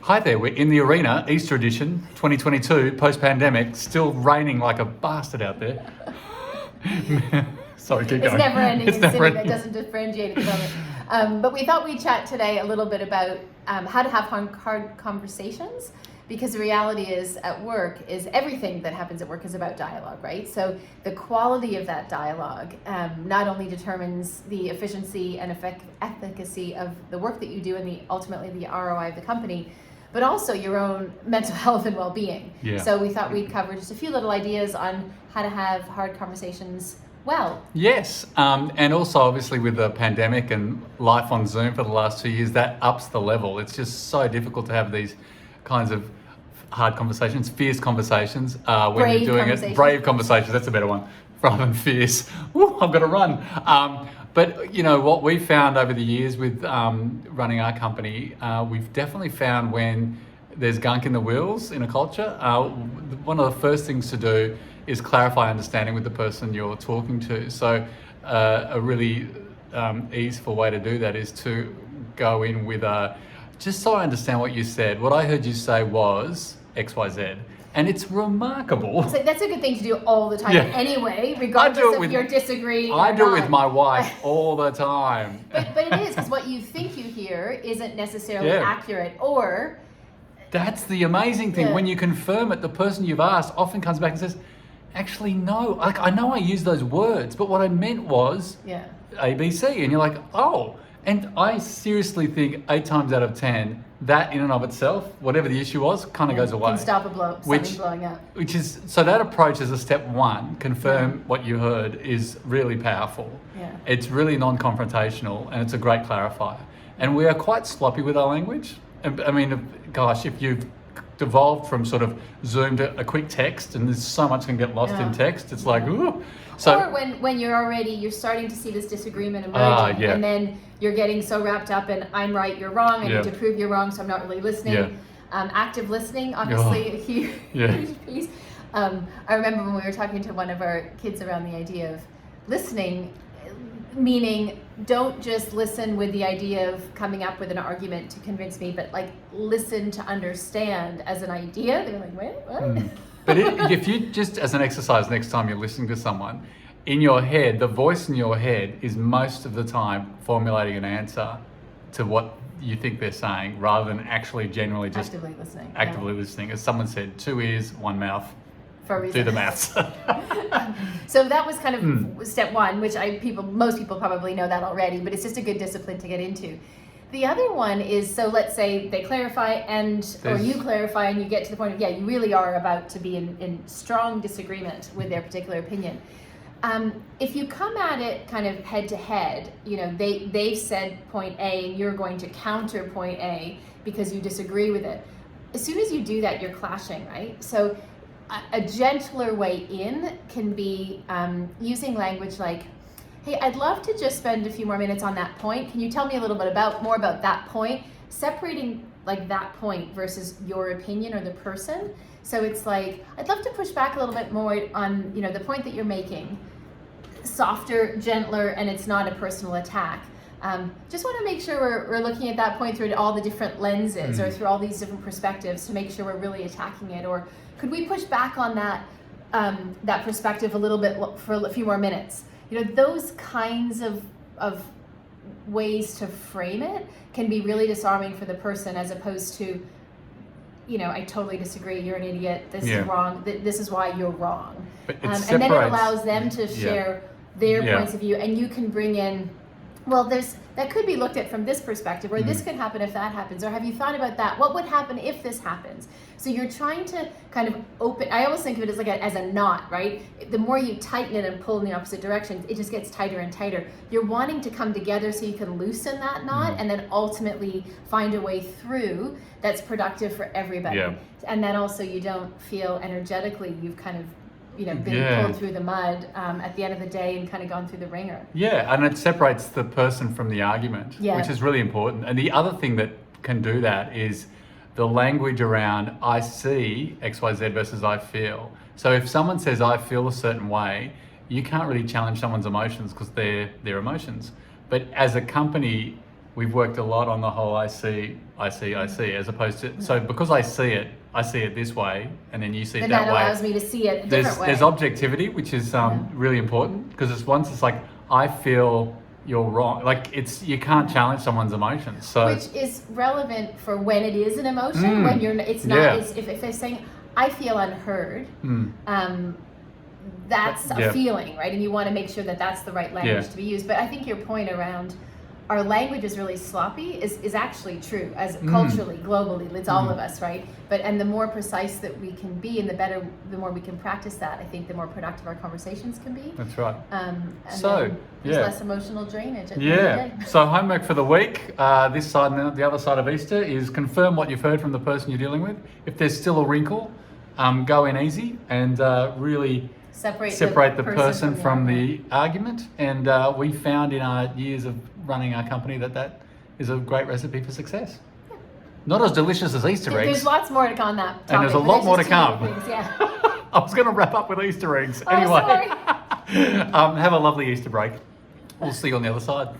Hi there, we're in the arena, Easter edition, 2022, post-pandemic, still raining like a bastard out there. Sorry, keep going. It's never ending It's in never Sydney, that ending. doesn't differentiate at the moment. But we thought we'd chat today a little bit about how to have hard conversations, because the reality is at work is everything that happens at work is about dialogue, right? So the quality of that dialogue not only determines the efficiency and efficacy of the work that you do and ultimately the ROI of the company, but also your own mental health and well-being. Yeah. So we thought we'd cover just a few little ideas on how to have hard conversations well. Yes, and also obviously with the pandemic and life on Zoom for the last 2 years, that ups the level. It's just so difficult to have these kinds of hard conversations, fierce conversations when Brave you're doing it. Brave conversations, that's a better one, rather than fierce. Woo, I've got to run. But you know what we found over the years with running our company, we've definitely found when there's gunk in the wheels in a culture, one of the first things to do is clarify understanding with the person you're talking to. So a really easeful way to do that is to go in with just so I understand what you said. What I heard you say was XYZ. And it's remarkable. So that's a good thing to do all the time anyway, regardless if you're disagreeing or not. I do it with my wife all the time. But it is, because what you think you hear isn't necessarily accurate, or... That's the amazing thing. When you confirm it, the person you've asked often comes back and says, actually, no. Like, I know I used those words, but what I meant was A, B, C. And you're like, oh. And I seriously think 8 times out of 10, that in and of itself, whatever the issue was, kind of goes away. Can stop something blowing up. So that approach as a step one, confirm what you heard, is really powerful. Yeah. It's really non-confrontational and it's a great clarifier. And we are quite sloppy with our language. I mean, gosh, if you've devolved from sort of Zoom to a quick text, and there's so much can get lost in text, it's like, ooh. So, or when you're starting to see this disagreement emerging, and then you're getting so wrapped up in I'm right, you're wrong, I need to prove you're wrong, so I'm not really listening. Active listening, obviously, a huge piece. I remember when we were talking to one of our kids around the idea of listening, meaning don't just listen with the idea of coming up with an argument to convince me, but like listen to understand as an idea. They're like, wait, what? But if you just, as an exercise, next time you're listening to someone, in your head, the voice in your head is most of the time formulating an answer to what you think they're saying, rather than actually genuinely just actively listening. As someone said, 2 ears, 1 mouth. For a reason. Do the maths. So that was kind of step one, which most people probably know that already, but it's just a good discipline to get into. The other one is, so let's say they clarify or you clarify and you get to the point of, you really are about to be in strong disagreement with their particular opinion. If you come at it kind of head to head, you know, they've said point A and you're going to counter point A because you disagree with it. As soon as you do that, you're clashing, right? So a gentler way in can be using language like, hey, I'd love to just spend a few more minutes on that point. Can you tell me a little bit more about that point? Separating like that point versus your opinion or the person. So it's like, I'd love to push back a little bit more on, you know, the point that you're making. Softer, gentler, and it's not a personal attack. Just want to make sure we're looking at that point through all the different lenses or through all these different perspectives to make sure we're really attacking it. Or could we push back on that perspective a little bit for a few more minutes? You know, those kinds of ways to frame it can be really disarming for the person, as opposed to, you know, I totally disagree, you're an idiot, this is wrong, this is why you're wrong. And then it allows them to share their points of view, and you can bring in, well, that could be looked at from this perspective, or this could happen if that happens, or have you thought about that? What would happen if this happens? So you're trying to kind of open, I always think of it as like as a knot, right? The more you tighten it and pull in the opposite direction, it just gets tighter and tighter. You're wanting to come together so you can loosen that knot and then ultimately find a way through that's productive for everybody. And then also you don't feel energetically you've kind of, you know, been pulled through the mud at the end of the day and kind of gone through the ringer. Yeah, and it separates the person from the argument, which is really important. And the other thing that can do that is the language around I see XYZ versus I feel. So if someone says I feel a certain way, you can't really challenge someone's emotions because they're their emotions. But as a company, we've worked a lot on the whole I see, as opposed to, so because I see it this way, and then you see it And that that way. allows me to see it a different way. There's objectivity, which is really important, because it's like, I feel you're wrong. Like, you can't challenge someone's emotions. So which is relevant for when it is an emotion, when it's not, if they're saying, I feel unheard, that's a feeling, right? And you want to make sure that that's the right language to be used. But I think your point around our language is really sloppy is actually true, as culturally, globally, it's all of us, right? And the more precise that we can be, and the more we can practice that, I think the more productive our conversations can be. That's right. And then there's less emotional drainage at the end of the day. So homework for the week, this side and the other side of Easter, is confirm what you've heard from the person you're dealing with. If there's still a wrinkle, go in easy and really separate the person from the argument. And we found in our years of running our company that is a great recipe for success. Yeah. Not as delicious as Easter eggs. There's lots more to come on that topic. And there's a lot more to come. I was going to wrap up with Easter eggs. Oh, Anyway, sorry. have a lovely Easter break. We'll see you on the other side.